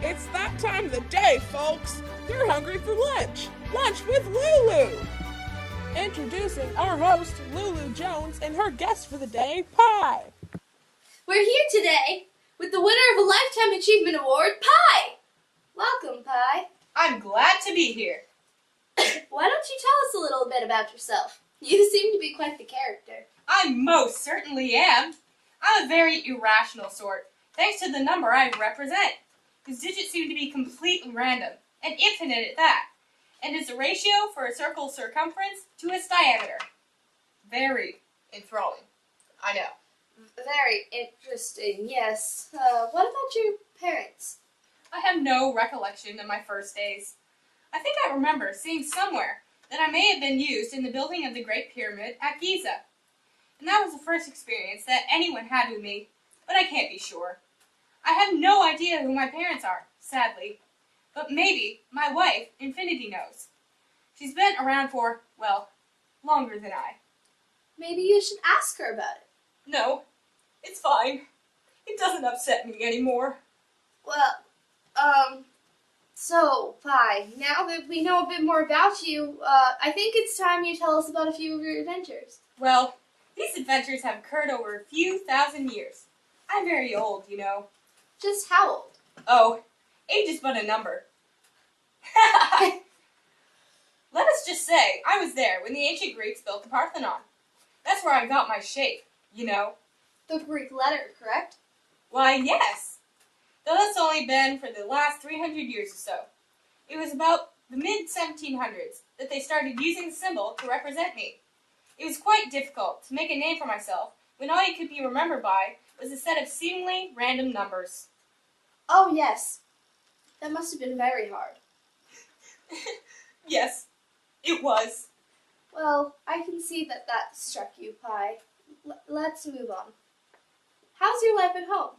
It's that time of the day, folks. You're hungry for lunch. Lunch with Lulu. Introducing our host, Lulu Jones, and her guest for the day, Pie. We're here today with the winner of a Lifetime Achievement Award, Pie. Welcome, Pie. I'm glad to be here. Why don't you tell us a little bit about yourself? You seem to be quite the character. I most certainly am. I'm a very irrational sort, thanks to the number I represent, whose digits seem to be completely random, and infinite at that, and is a ratio for a circle's circumference to its diameter. Very enthralling, I know. Very interesting, yes. What about your parents? I have no recollection of my first days. I think I remember seeing somewhere that I may have been used in the building of the Great Pyramid at Giza. And that was the first experience that anyone had with me, but I can't be sure. I have no idea who my parents are, sadly. But maybe my wife, Infinity, knows. She's been around for, well, longer than I. Maybe you should ask her about it. No, it's fine. It doesn't upset me anymore. Well, so, Pie, now that we know a bit more about you, I think it's time you tell us about a few of your adventures. Well, these adventures have occurred over a few thousand years. I'm very old, you know. Just how old? Oh, age is but a number. Let us just say, I was there when the ancient Greeks built the Parthenon. That's where I got my shape, you know. The Greek letter, correct? Why, yes. Though that's only been for the last 300 years or so. It was about the mid-1700s that they started using the symbol to represent me. It was quite difficult to make a name for myself when all you could be remembered by was a set of seemingly random numbers. Oh, yes. That must have been very hard. Yes, it was. Well, I can see that struck you, Pie. Let's move on. How's your life at home?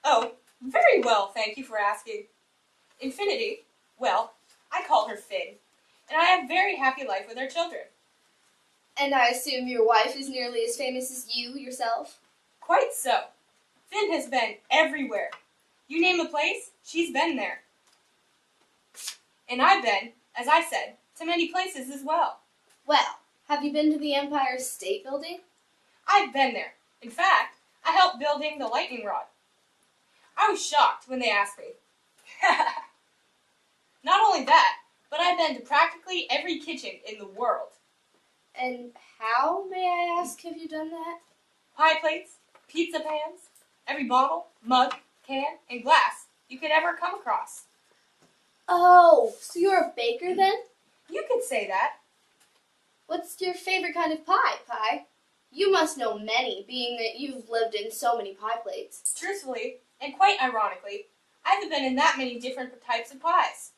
Oh, very well, thank you for asking. Infinity, well, I call her Finn, and I have a very happy life with our children. And I assume your wife is nearly as famous as you yourself? Quite so. Finn has been everywhere. You name a place, she's been there. And I've been, as I said, to many places as well. Well, have you been to the Empire State Building? I've been there. In fact, I helped building the lightning rod. I was shocked when they asked me. Not only that, but I've been to practically every kitchen in the world. And how, may I ask, have you done that? Pie plates, pizza pans, every bottle, mug, can, and glass you could ever come across. Oh, so you're a baker then? You could say that. What's your favorite kind of pie, Pie? You must know many, being that you've lived in so many pie plates. Truthfully, and quite ironically, I haven't been in that many different types of pies.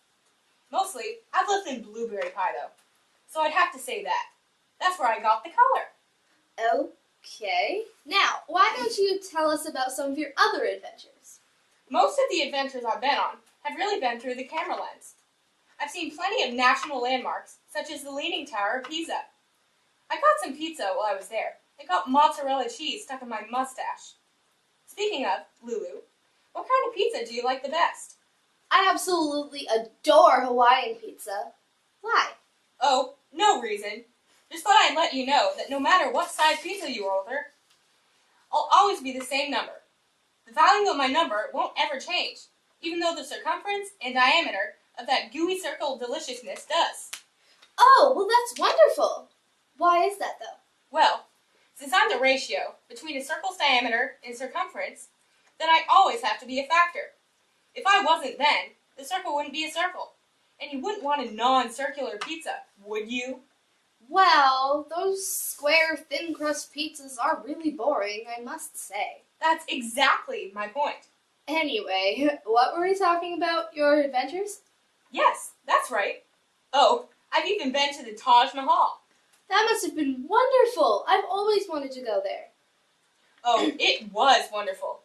Mostly, I've lived in blueberry pie though, so I'd have to say that. That's where I got the color. Okay. Now, why don't you tell us about some of your other adventures? Most of the adventures I've been on have really been through the camera lens. I've seen plenty of national landmarks, such as the Leaning Tower of Pisa. I got some pizza while I was there, and got mozzarella cheese stuck in my mustache. Speaking of, Lulu, what kind of pizza do you like the best? I absolutely adore Hawaiian pizza. Why? Oh, no reason. Just thought I'd let you know that no matter what size pizza you order, I'll always be the same number. The value of my number won't ever change, even though the circumference and diameter of that gooey circle deliciousness does. Oh, well that's wonderful. Why is that though? Well, since I'm the ratio between a circle's diameter and circumference, then I always have to be a factor. If I wasn't then, the circle wouldn't be a circle. And you wouldn't want a non-circular pizza, would you? Well, those square thin crust pizzas are really boring, I must say. That's exactly my point. Anyway, what were we talking about? Your adventures? Yes, that's right. Oh, I've even been to the Taj Mahal. That must have been wonderful. I've always wanted to go there. Oh, it was wonderful.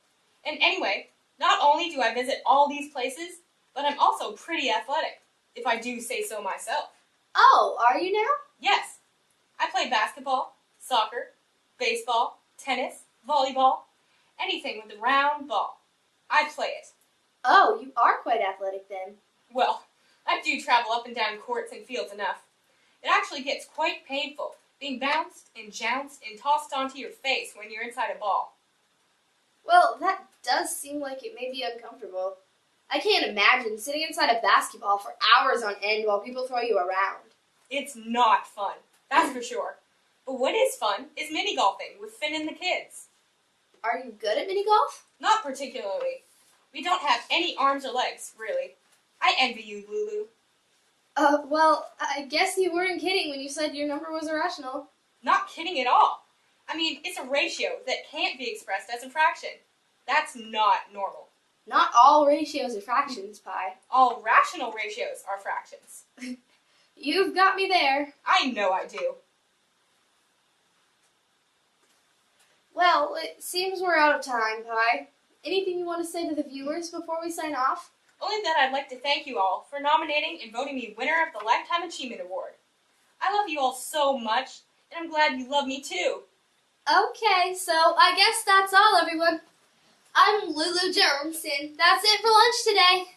And anyway, not only do I visit all these places, but I'm also pretty athletic, if I do say so myself. Oh, are you now? Yes. I play basketball, soccer, baseball, tennis, volleyball, anything with a round ball. I play it. Oh, you are quite athletic then. Well, I do travel up and down courts and fields enough. It actually gets quite painful, being bounced and jounced and tossed onto your face when you're inside a ball. Well, that does seem like it may be uncomfortable. I can't imagine sitting inside a basketball for hours on end while people throw you around. It's not fun, that's for sure. But what is fun is mini golfing with Finn and the kids. Are you good at mini golf? Not particularly. We don't have any arms or legs, really. I envy you, Lulu. Well, I guess you weren't kidding when you said your number was irrational. Not kidding at all. I mean, it's a ratio that can't be expressed as a fraction. That's not normal. Not all ratios are fractions, Pi. All rational ratios are fractions. You've got me there. I know I do. Well, it seems we're out of time, Pi. Anything you want to say to the viewers before we sign off? Only that I'd like to thank you all for nominating and voting me winner of the Lifetime Achievement Award. I love you all so much, and I'm glad you love me too. Okay, so I guess that's all, everyone. I'm Lulu Jones, and that's it for lunch today.